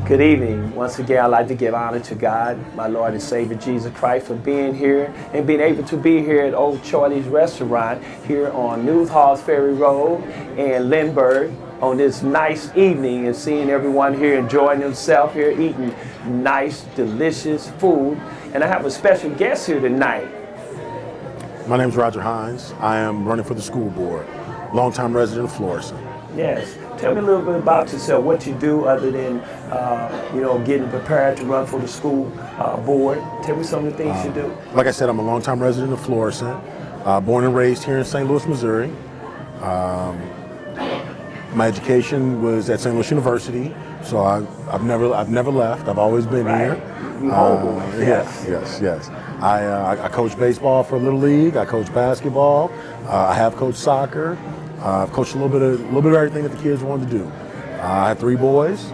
Good evening. Once again, I'd like to give honor to God, my Lord and Savior Jesus Christ, for being here and being able to be here at Old Charlie's Restaurant here on News Halls Ferry Road in Lindbergh on this nice evening, and seeing everyone here enjoying themselves here, eating nice, delicious food. And I have a special guest here tonight. My name is Roger Hines. I am running for the school board, longtime resident of Florissant. Yes. Tell me a little bit about yourself, what you do other than, getting prepared to run for the school board. Tell me some of the things you do. Like I said, I'm a longtime resident of Florissant, born and raised here in St. Louis, Missouri. My education was at St. Louis University, so I've never left. I've always been here. You homeboy. Yes. I coach baseball for Little League. I coach basketball. I have coached soccer. I've coached a little bit of everything that the kids wanted to do. I have 3 boys.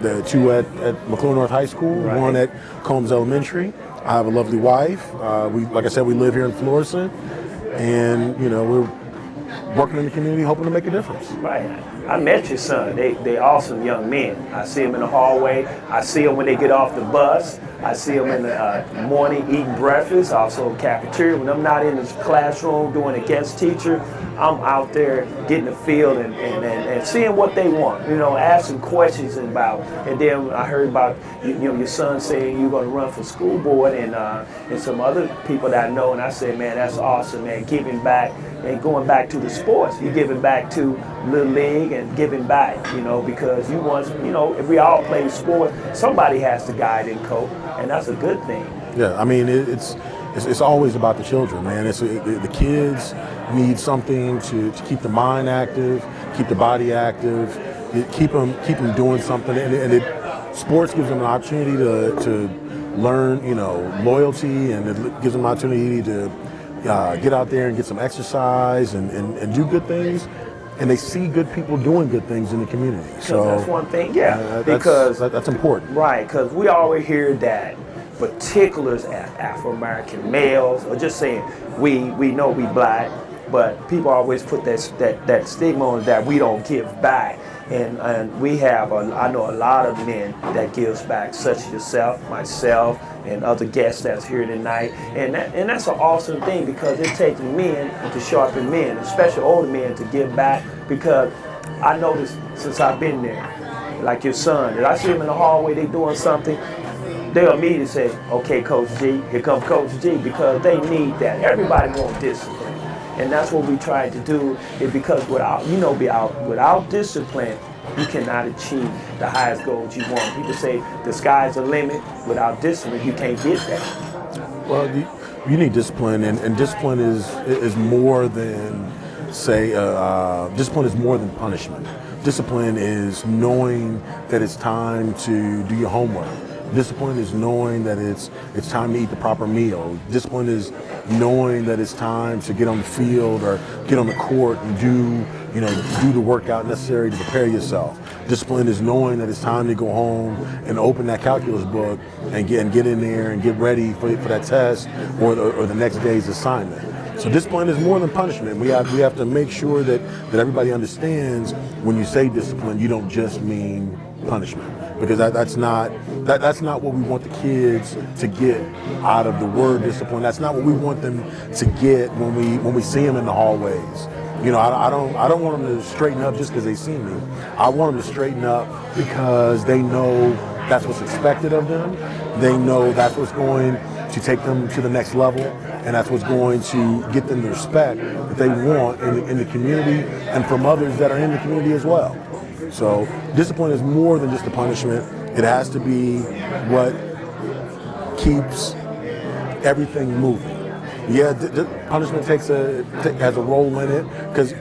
The 2 at McClure North High School, Right. 1 at Combs Elementary. I have a lovely wife. Like I said, we live here in Florissant, and we're working in the community, hoping to make a difference. Right. I met your son. They awesome young men. I see them in the hallway. I see them when they get off the bus. I see them in the morning eating breakfast, also cafeteria. When I'm not in the classroom doing a guest teacher, I'm out there getting the field and seeing what they want. Asking questions about. And then I heard about your son saying you're going to run for school board and some other people that I know. And I said, man, that's awesome, man. Giving back and going back to the sports. You're giving back to Little League and giving back, because you want, if we all play sports, somebody has to guide and coach, and that's a good thing. Yeah, I mean, it's always about the children, man. The kids need something to keep the mind active, keep the body active, keep them doing something, and sports gives them an opportunity to learn, loyalty, and it gives them an opportunity to get out there and get some exercise and do good things. And they see good people doing good things in the community. So that's one thing, because that's important. Right, because we always hear that particulars as Afro-American males, or just saying we know we black, but people always put that stigma on that we don't give back. And we have, I know a lot of men that gives back, such as yourself, myself, and other guests that's here tonight. And that's an awesome thing, because it takes men to sharpen men, especially older men, to give back, because I noticed since I've been there, like your son, that I see him in the hallway, they doing something, they'll immediately say, okay, Coach G, here comes Coach G, because they need that. Everybody wants discipline. And that's what we try to do, is because without discipline, you cannot achieve the highest goals you want. People say the sky's the limit. Without discipline, you can't get that. Well, you need discipline, and discipline is more than, discipline is more than punishment. Discipline is knowing that it's time to do your homework. Discipline is knowing that it's time to eat the proper meal. Discipline is knowing that it's time to get on the field or get on the court and do the workout necessary to prepare yourself. Discipline is knowing that it's time to go home and open that calculus book and get in there and get ready for that test or the next day's assignment. So discipline is more than punishment. We have to make sure that everybody understands when you say discipline, you don't just mean punishment, because that's not what we want the kids to get out of the word discipline. That's not what we want them to get when we see them in the hallways. I don't want them to straighten up just because they see me. I want them to straighten up because they know that's what's expected of them. They know that's what's going to take them to the next level, and that's what's going to get them the respect that they want in the community and from others that are in the community as well. So discipline is more than just a punishment. It has to be what keeps everything moving. Yeah, punishment has a role in it, because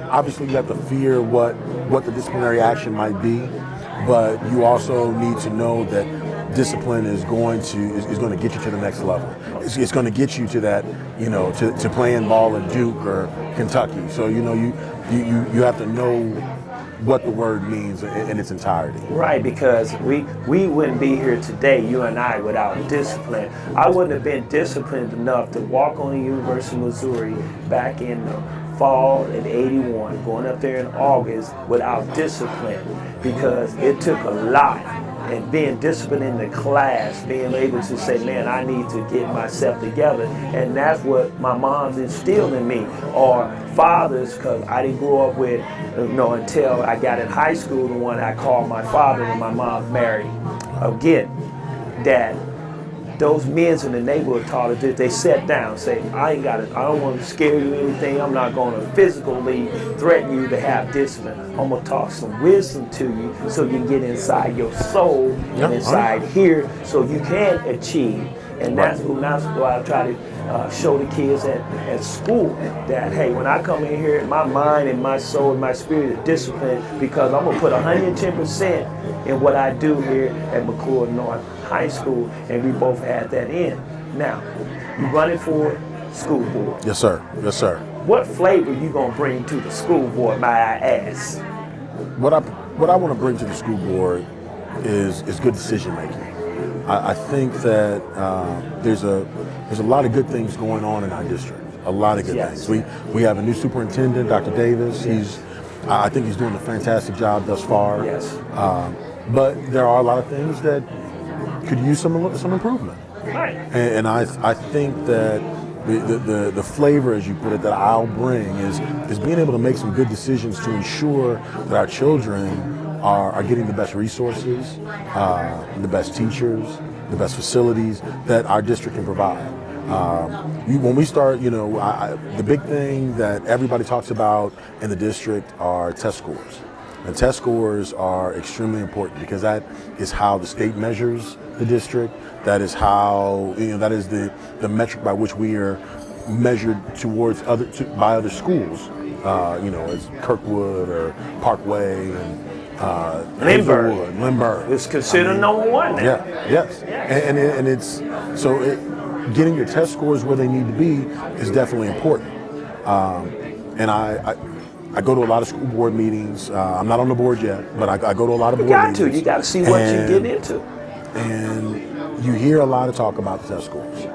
obviously you have to fear what the disciplinary action might be, but you also need to know that discipline is going to get you to the next level. It's going to get you to that, to playing ball at Duke or Kentucky. So you have to know what the word means in its entirety. Right, because we wouldn't be here today, you and I, without discipline. I wouldn't have been disciplined enough to walk on the University of Missouri back in the fall in '81, going up there in August without discipline, because it took a lot. And being disciplined in the class, being able to say, man, I need to get myself together. And that's what my mom's instilled in me, or fathers, because I didn't grow up with, until I got in high school, the one I called my father when my mom married. Again, Dad, those men in the neighborhood taught us that they sat down, say, I don't want to scare you or anything. I'm not going to physically threaten you to have discipline. I'm going to talk some wisdom to you so you can get inside your soul and inside here so you can achieve. And that's what I try to show the kids at school, that, hey, when I come in here, my mind and my soul and my spirit is disciplined, because I'm going to put 110% in what I do here at McClure North High School, and we both had that in. Now, you running for school board. Yes, sir. Yes, sir. What flavor you going to bring to the school board, may I ask? What I want to bring to the school board is good decision making. I think that there's a lot of good things going on in our district. A lot of good things. We have a new superintendent, Dr. Davis. I think he's doing a fantastic job thus far. Yes. But there are a lot of things that could use some improvement. Right. And I think that the flavor, as you put it, that I'll bring is being able to make some good decisions to ensure that our children are getting the best resources, the best teachers, the best facilities that our district can provide. When we start, the big thing that everybody talks about in the district are test scores. And test scores are extremely important, because that is how the state measures the district. That is how, that is the metric by which we are measured towards by other schools, as Kirkwood or Parkway and Lindbergh. It's considered number one now. Yeah, yes. And it's, so getting your test scores where they need to be is definitely important. And I go to a lot of school board meetings. I'm not on the board yet, but I go to a lot of board meetings. You got to see what you're getting into. And you hear a lot of talk about the test scores.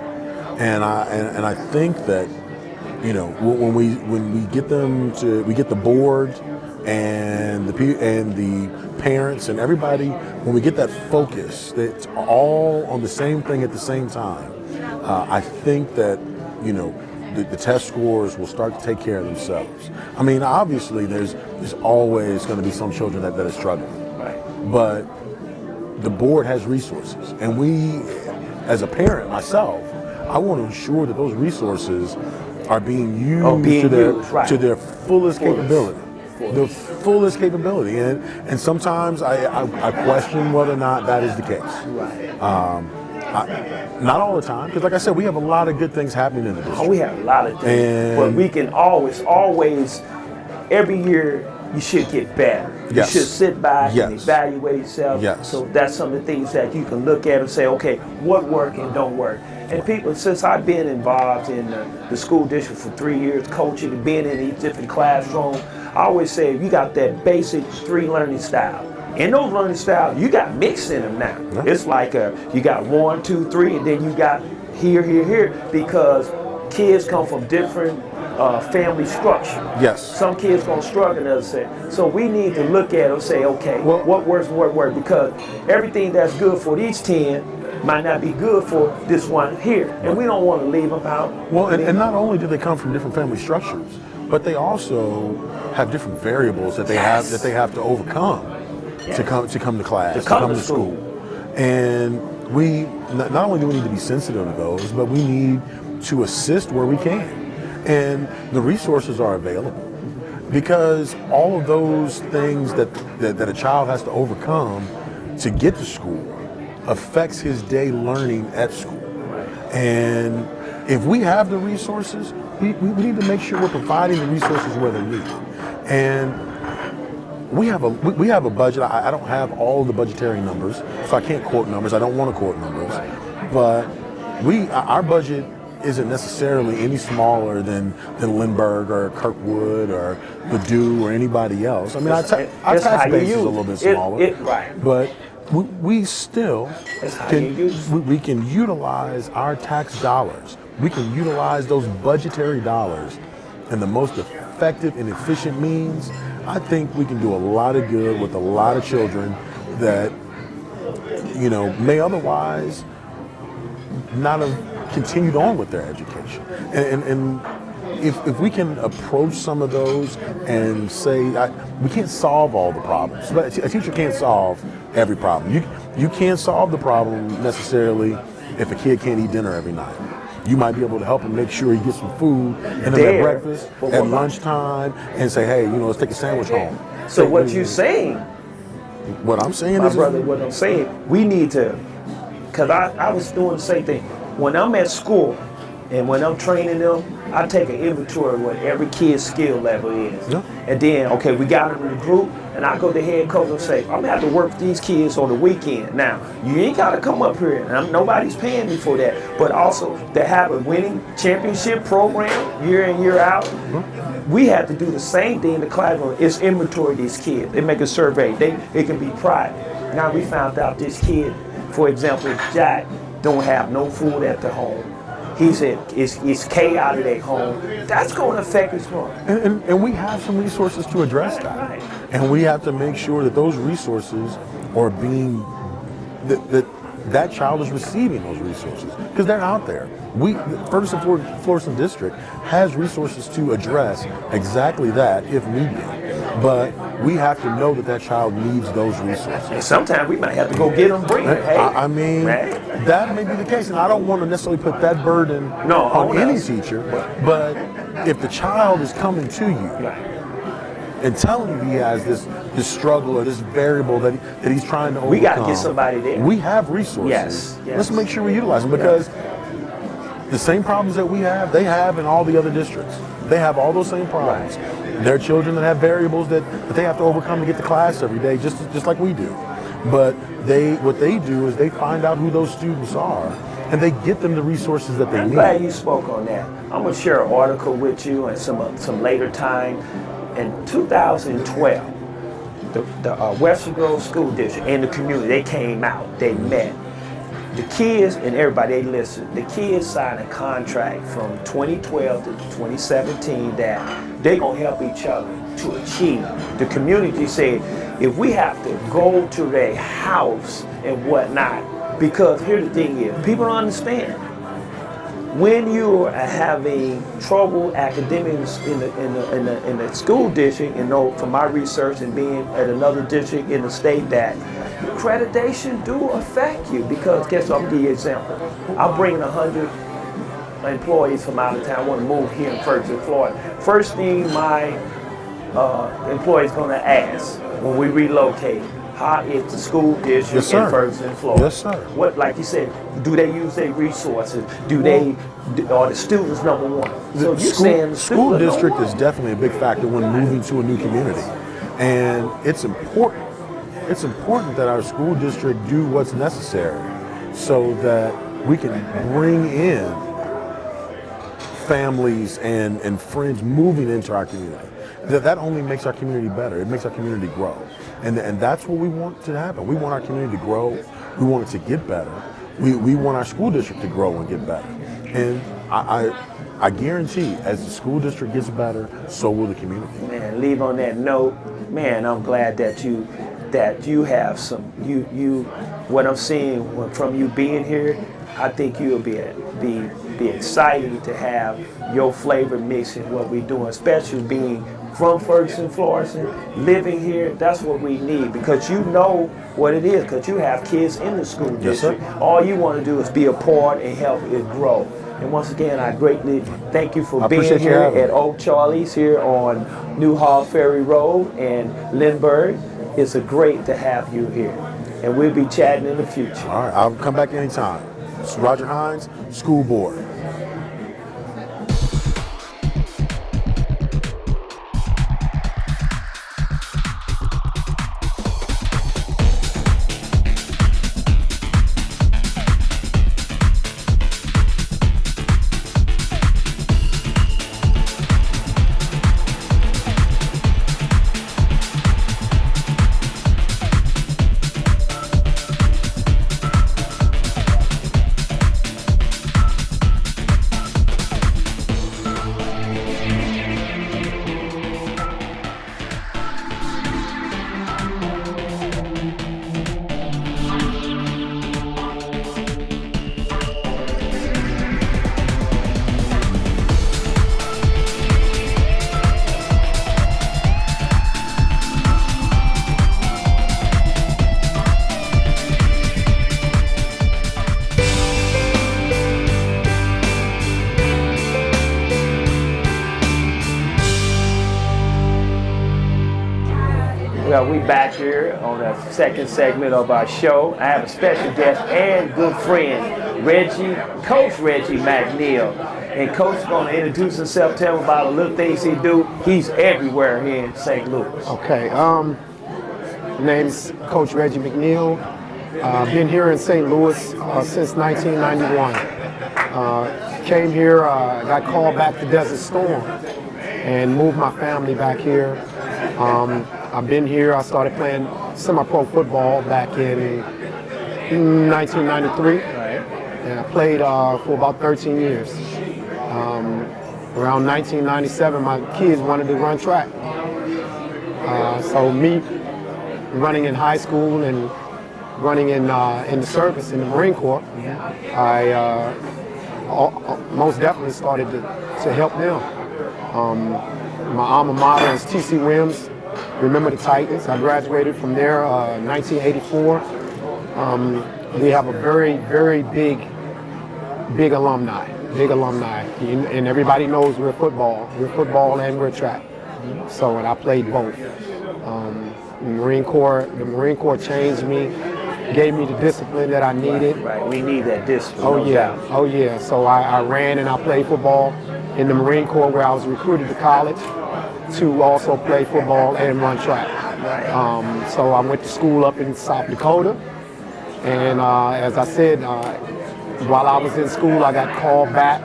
And I think that, when we get the board and the parents and everybody, when we get that focus, that's all on the same thing at the same time, I think that, the test scores will start to take care of themselves. I mean, obviously, there's always going to be some children that are struggling. Right. But the board has resources. And we, as a parent myself, I want to ensure that those resources are being used to their fullest capability. The fullest capability. And sometimes I question whether or not that is the case. Right. Not all the time, because like I said, we have a lot of good things happening in the district. Oh, we have a lot of things, but we can always, every year you should get better. Yes. You should sit back Yes. and evaluate yourself. Yes. So that's some of the things that you can look at and say, okay, what work and don't work. And people, since I've been involved in the school district for 3 years, coaching and being in these different classrooms, I always say you got that basic 3 learning style. In those learning styles, you got mixed in them now. Yeah. It's like you got 1, 2, 3, and then you got here, because kids come from different family structure. Yes. Some kids gonna struggle, and others say. So we need to look at it and say, okay, what works and what works, because everything that's good for these 10 might not be good for this one here, and we don't want to leave them out. Well, and not only do they come from different family structures, but they also have different variables that they have to overcome. Yes. To come to class, to come to school. And we not only do we need to be sensitive to those, but we need to assist where we can. And the resources are available, because all of those things that a child has to overcome to get to school affects his day learning at school. And if we have the resources, we need to make sure we're providing the resources where they're needed. And we have a budget. I don't have all the budgetary numbers, so I can't quote numbers. I don't want to quote numbers, but our budget isn't necessarily any smaller than Lindbergh or Kirkwood or Ladue or anybody else. I mean, our tax base is a little bit smaller, but we still we can utilize our tax dollars. We can utilize those budgetary dollars and the most effective and efficient means, I think we can do a lot of good with a lot of children that, may otherwise not have continued on with their education. And if we can approach some of those and say, we can't solve all the problems, but a teacher can't solve every problem. You can't solve the problem necessarily if a kid can't eat dinner every night. You might be able to help him make sure he gets some food and then at breakfast, at lunchtime, and say, hey, let's take a sandwich home. So what you're saying, what I'm saying my is, brother, what I'm saying, we need to, because I was doing the same thing. When I'm at school and when I'm training them, I take an inventory of what every kid's skill level is. Yeah. And then, okay, we got them in the group, and I go to the head coach and say, I'm gonna have to work with these kids on the weekend. Now, you ain't gotta come up here, and nobody's paying me for that, but also to have a winning championship program year in, year out, we have to do the same thing in the classroom. It's inventory these kids. They make a survey. It can be private. Now we found out this kid, for example, Jack, don't have no food at the home. He said it's K out of their home. That's going to affect his home. And we have some resources to address that. Right. And we have to make sure that those resources are being, that child is receiving those resources because they're out there. Ferguson Florissant District has resources to address exactly that if needed. But we have to know that child needs those resources. And sometimes we might have to go get them, bring it. Hey, right? That may be the case, and I don't want to necessarily put that burden on any teacher. But if the child is coming to you and telling you he has this struggle or this variable that he's trying to overcome, we got to get somebody there. We have resources. Yes. Let's make sure we utilize them because the same problems that we have, they have in all the other districts. They have all those same problems. Right. There are children that have variables that they have to overcome to get to class every day, just like we do. But what they do is they find out who those students are, and they get them the resources that they need. I'm glad you spoke on that. I'm gonna share an article with you and some later time. In 2012, the Western Grove School District and the community, they came out, they met. The kids and everybody, they listened. The kids signed a contract from 2012 to 2017 that they're gonna help each other to achieve. The community said, if we have to go to their house and whatnot, because here's the thing is, people don't understand. When you are having trouble academics in the school district, from my research and being at another district in the state, that accreditation do affect you because guess what? I'll give you an example. I'm bringing 100 employees from out of town. I want to move here in Ferguson, Florida. First thing my employee is going to ask when we relocate, how is the school district in Ferguson, Florida? Yes, sir. What, like you said, do they use their resources? Are the students number one? So you're saying the school district is definitely a big factor when moving to a new community, and it's important. It's important that our school district do what's necessary so that we can bring in families and friends moving into our community. That only makes our community better. It makes our community grow. And that's what we want to happen. We want our community to grow. We want it to get better. We want our school district to grow and get better. And I guarantee as the school district gets better, so will the community. Man, leave on that note. Man, I'm glad that you have some, what I'm seeing from you being here, I think you'll be excited to have your flavor mix in what we're doing, especially being from Ferguson, Florissant, living here. That's what we need because you know what it is because you have kids in the school district. Yes, sir. All you want to do is be a part and help it grow. And once again, I greatly thank you for being here at Old Charlie's here on New Hall Ferry Road and Lindbergh. It's great to have you here. And we'll be chatting in the future. All right, I'll come back anytime. It's Roger Hines, School Board. Well, we back here on the second segment of our show. I have a special guest and good friend, Coach Reggie McNeil. And Coach is going to introduce himself, tell him about the little things he do. He's everywhere here in St. Louis. Okay, name's Coach Reggie McNeil. Been here in St. Louis since 1991. Came here, got called back to Desert Storm and moved my family back here. I've been here, I started playing semi-pro football back in 1993. And I played for about 13 years. Around 1997, my kids wanted to run track. So me running in high school and running in the service in the Marine Corps, I most definitely started to help them. My alma mater is T.C. Williams. Remember the Titans. I graduated from there 1984. We have a very, very big alumni. And everybody knows we're football. We're football and we're track. So, and I played both. The Marine Corps changed me, gave me the discipline that I needed. Right, we need that discipline. Oh yeah. So I ran and I played football in the Marine Corps, where I was recruited to college to also play football and run track. Right. So I went to school up in South Dakota, and as I said, while I was in school, I got called back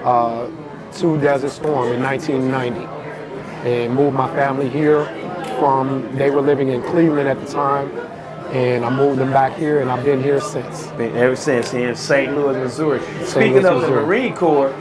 to Desert Storm in 1990 and moved my family here they were living in Cleveland at the time, and I moved them back here, and I've been here since. Been ever since in St. Louis, Missouri. Speaking of the Marine Corps,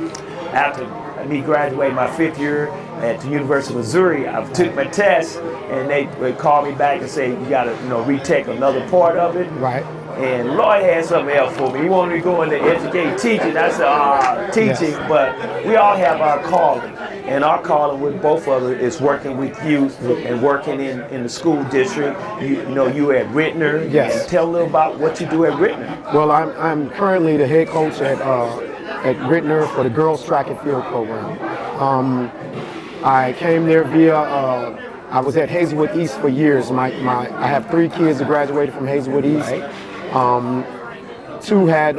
after me graduating my 5th year at the University of Missouri, I took my test, and they would call me back and say, you got to retake another part of it. Right. And Lloyd had something else for me. He wanted me to go into educating, teaching. I said, teaching, yes. But we all have our calling. And our calling with both of us is working with youth and working in the school district. You at Rittner. Yes. And tell a little about what you do at Rittner. Well, I'm currently the head coach at Rittner for the girls track and field program. I came there via, I was at Hazelwood East for years. I have 3 kids that graduated from Hazelwood East. Right. 2 had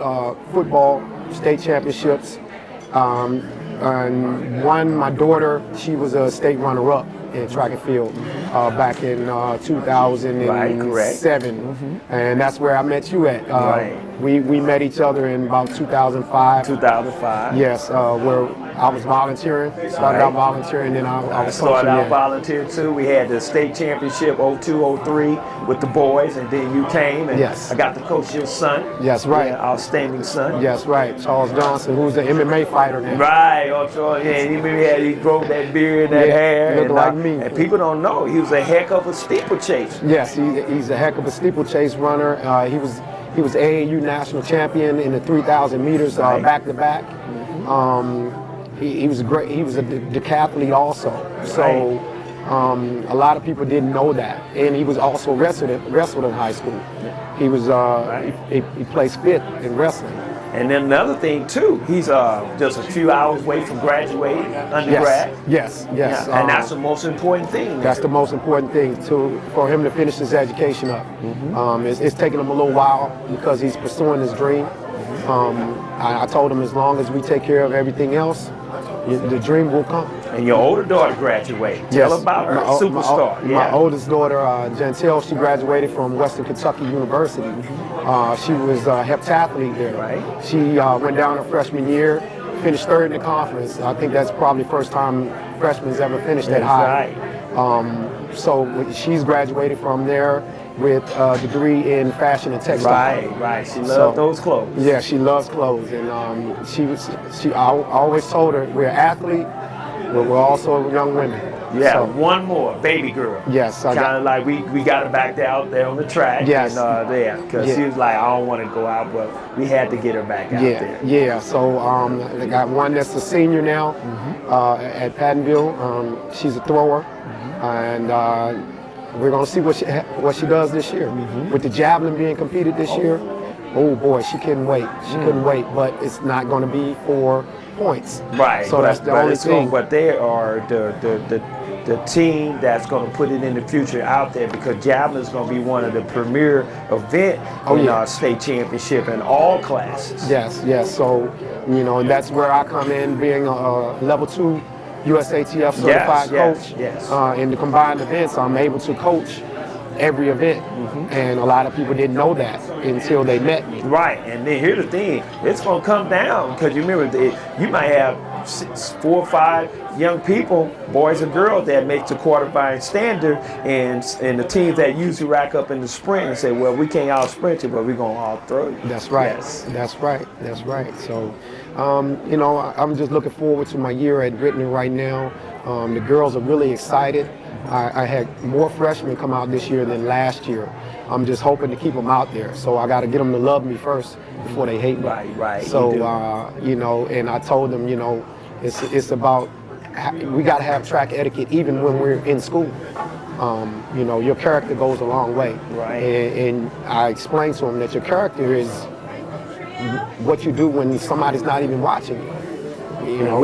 football state championships. And one, my daughter, she was a state runner-up in track and field back in 2007. Right, And that's where I met you at. Right. We met each other in about 2005. 2005. Yes, where I was volunteering, started out volunteering, then I was started coaching out volunteering too. We had the state championship 02, 03 with the boys, and then you came, and yes. I got to coach your son. Yes, right. Yeah, outstanding son. Yes, right. Charles Johnson, who's an MMA fighter now. Right. He broke that beard, that hair. Looked like me. And people don't know, he was a heck of a steeplechase. Yes, he's a heck of a steeplechase runner. He was AAU national champion in the 3,000 meters back to back. He was great. He was a decathlete also. So a lot of people didn't know that, and he was also wrestled in high school. He was he placed 5th in wrestling. And then another thing too, he's just a few hours away from graduating undergrad. Yes. Yeah, and that's the most important thing. That's the most important thing for him to finish his education up. It's taken him a little while because he's pursuing his dream. I told him as long as we take care of everything else, the dream will come. And your older daughter graduated. Tell about her, superstar. My oldest daughter, Jantel, she graduated from Western Kentucky University. She was a heptathlete there. Right. She went down her freshman year, finished 3rd in the conference. I think that's probably the first time freshmen ever finished that high. Right. So she's graduated from there with a degree in fashion and textile. Right. She loves those clothes. Yeah, she loves clothes, and I always told her we're athletes, but we're also young women. Yeah, so, one more, baby girl. Yes. Kind of like we got her back out there on the track. Yes. And because she was like, I don't want to go out, but we had to get her back out there. Yeah. So I got one that's a senior now at Pattonville. She's a thrower, and we're gonna see what she does this year. With the javelin being competed this year, oh boy, she couldn't wait. She couldn't wait, but it's not gonna be for points. Right. So that's the only thing. But they are the the team that's going to put it in the future out there, because javelin is going to be one of the premier event in our state championship in all classes. Yes. So, you know, and that's where I come in, being a level 2 USATF certified coach. In the combined events, I'm able to coach every event, and a lot of people didn't know that until they met me. Right, and then here's the thing: it's gonna come down, because you remember you might have 4 or 5 young people, boys and girls, that make the quarterfinal standard, and the teams that usually rack up in the sprint and say, well, we can't out sprint you, but we're gonna out throw you. That's right. Yes. That's right. So, you know, I'm just looking forward to my year at Rittner right now. The girls are really excited. I had more freshmen come out this year than last year. I'm just hoping to keep them out there. So I got to get them to love me first before they hate me. Right. So, you know, and I told them, you know, it's about, we got to have track etiquette even when we're in school. You know, your character goes a long way. Right. And I explained to them that your character is what you do when somebody's not even watching you. You know,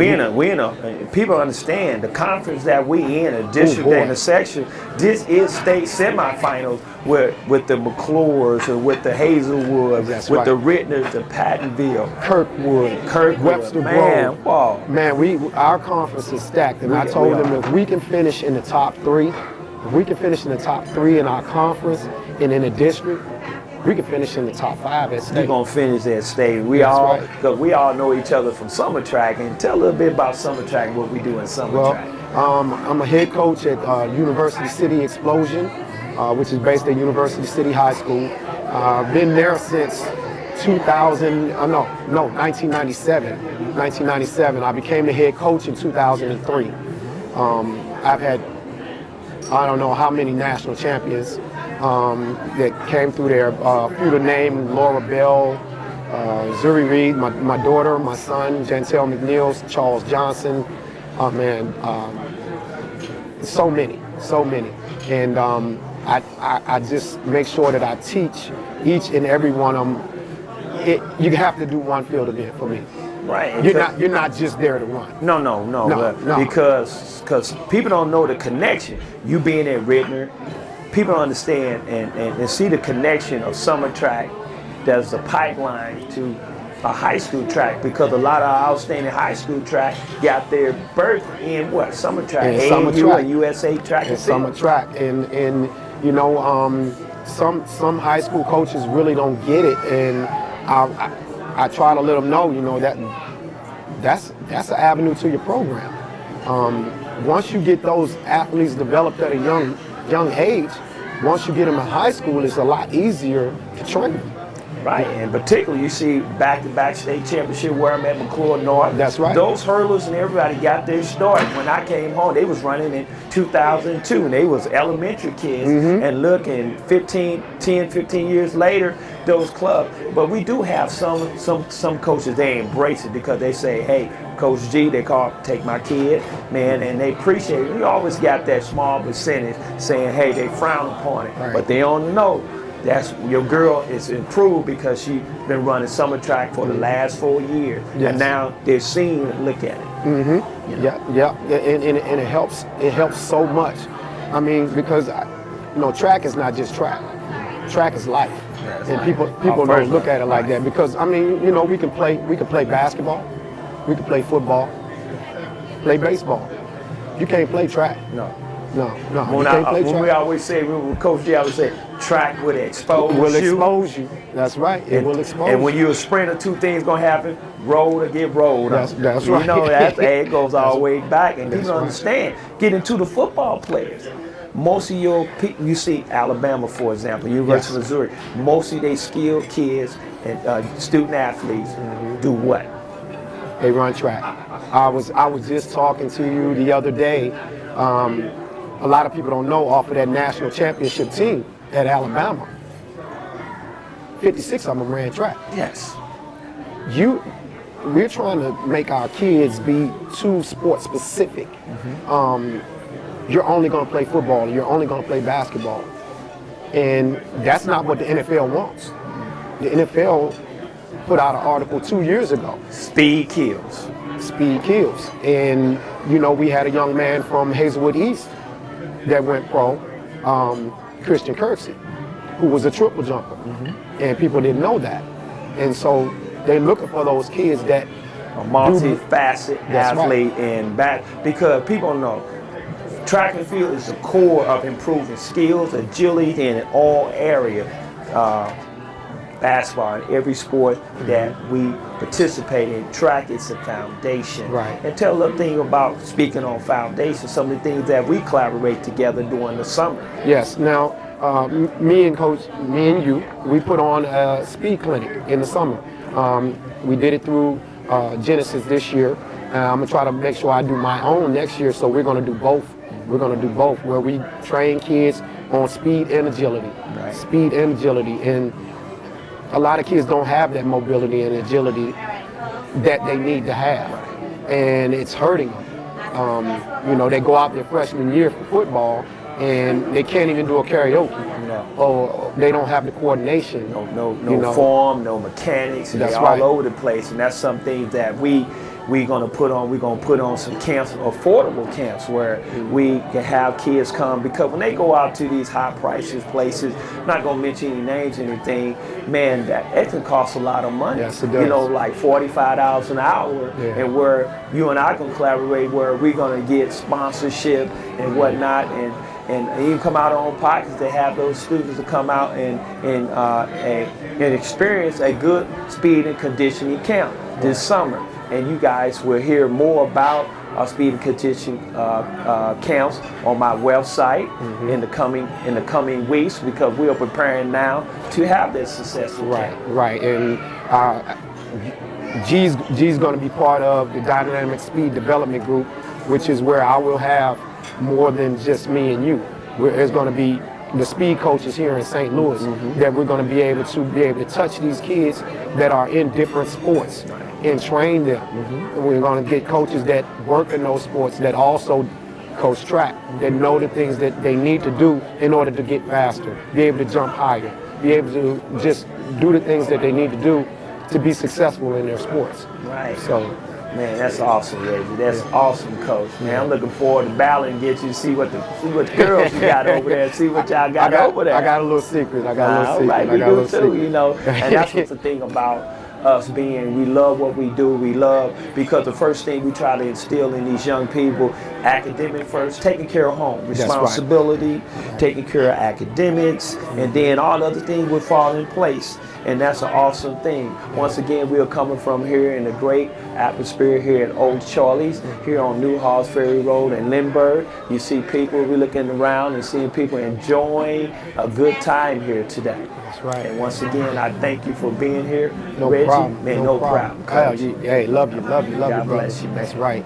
people understand the conference that we in, a district and a section. This is state semifinals with the McClures and with the Hazelwood, with the Rittners, the Pattonville, Kirkwood, Webster man, Grove. Wow. Man, our conference is stacked, and I told them if we can finish in the top 3, in our conference and in the district, we can finish in the top 5 at state. You're gonna finish at state. We all know each other from summer track. And tell a little bit about summer track, what we do in summer track. I'm a head coach at University City Explosion, which is based at University City High School. I've been there since 1997. 1997. I became the head coach in 2003. I've had, I don't know how many national champions that came through there. A few to name: Laura Bell, Zuri Reed, my daughter, my son, Jantel McNeil, Charles Johnson. So many. And I just make sure that I teach each and every one of them. You have to do one field event for me. Right. You're not just there to run. No. Because people don't know the connection. You being at Rittner, people don't understand and see the connection of summer track. There's a pipeline to a high school track, because a lot of outstanding high school track got their birth in what? Summer track. AAU and USA track and summer track. And you know, some high school coaches really don't get it, and I try to let them know, you know, that's an avenue to your program. Once you get those athletes developed at a young age, once you get them in high school, it's a lot easier to train them. Right, and particularly you see back-to-back state championship where I'm at McClure North. That's right. Those hurlers and everybody got their start. When I came home, they was running in 2002, and they was elementary kids. And look, in 10, 15 years later, those clubs. But we do have some coaches, they embrace it because they say, hey, Coach G, they take my kid, man, and they appreciate it. We always got that small percentage saying, hey, they frown upon it, but they don't know. That's your girl is improved because she's been running summer track for the last 4 years, and now they're seeing it, look at it. You know? Yeah, and it helps. It helps so much. I mean, because you know, track is not just track. Track is life, and people don't look at it like that. Because I mean, you know, we can play basketball, we can play football, play baseball. You can't play track. No. When we always say, Coach G always say, track will expose you. Will expose you. That's right. It will expose you. And when you're a sprinter, 2 things gonna happen: roll or get rolled. That's right. You know it goes all the way back, and people understand. Get into the football players. Most of your people, you see Alabama, for example, University of Missouri. Most of their skilled kids and student athletes do what? They run track. I was just talking to you the other day. A lot of people don't know, off of that national championship team at Alabama, 56 of them ran track. Yes. We're trying to make our kids be too sport specific. You're only going to play football, you're only going to play basketball. And that's not what the NFL wants. The NFL put out an article 2 years ago. Speed kills. speed kills. And, you know, we had a young man from Hazelwood East that went pro, Christian Kirksey, who was a triple jumper. And people didn't know that. And so they're looking for those kids that A multifaceted That's athlete and back, because people don't know track and field is the core of improving skills, agility in all areas. Basketball in every sport that we participate in. Track is the foundation. Right. And tell a little thing about, speaking on foundation, some of the things that we collaborate together during the summer. Yes. Now, me and you, we put on a speed clinic in the summer. We did it through Genesis this year. I'm gonna try to make sure I do my own next year. So we're gonna do both. We're gonna do both, where we train kids on speed and agility. Right. Speed and agility, and a lot of kids don't have that mobility and agility that they need to have, and it's hurting them. You know, they go out their freshman year for football and they can't even do a karaoke, or they don't have the coordination. No form, no mechanics, and That's they're right. all over the place. And that's something that we're gonna put on. We're gonna put on some camps, affordable camps, where we can have kids come, because when they go out to these high prices places, I'm not gonna mention any names or anything, man, that it can cost a lot of money. Yes, it does. You know, like $45 an hour, Yeah. and where you and I can collaborate, where we're gonna get sponsorship and whatnot, and even come out of our own pockets to have those students to come out and experience a good speed and conditioning camp this summer. And you guys will hear more about our speed and conditioning camps on my website in the coming weeks, because we are preparing now to have this successful camp. Right. And G's going to be part of the Dynamic Speed Development Group, which is where I will have more than just me and you. There's going to be the speed coaches here in St. Louis that we're going to be able to touch these kids that are in different sports and train them. And we're going to get coaches that work in those sports that also coach track, that know the things that they need to do in order to get faster, be able to jump higher, be able to just do the things that they need to do to be successful in their sports. Right. So, man, that's awesome, Reggie. That's awesome, Coach. Man, I'm looking forward to battling and get you to see what the girls you got over there, see what y'all got over there. I got a little secret. I got a little All secret. right, we do too, you know. And that's what's the thing about us being, we love what we do. We love, because the first thing we try to instill in these young people, academic first, taking care of home, responsibility, taking care of academics, and then all other things will fall in place. And that's an awesome thing. Once again, we are coming from here in the great atmosphere here at Old Charlie's, here on New Halls Ferry Road in Lindbergh. You see people, we're looking around and seeing people enjoying a good time here today. That's right. And once again, I thank you for being here, No Reggie. problem. Man, no problem. Hey, love you, God brother. bless you, man. That's right.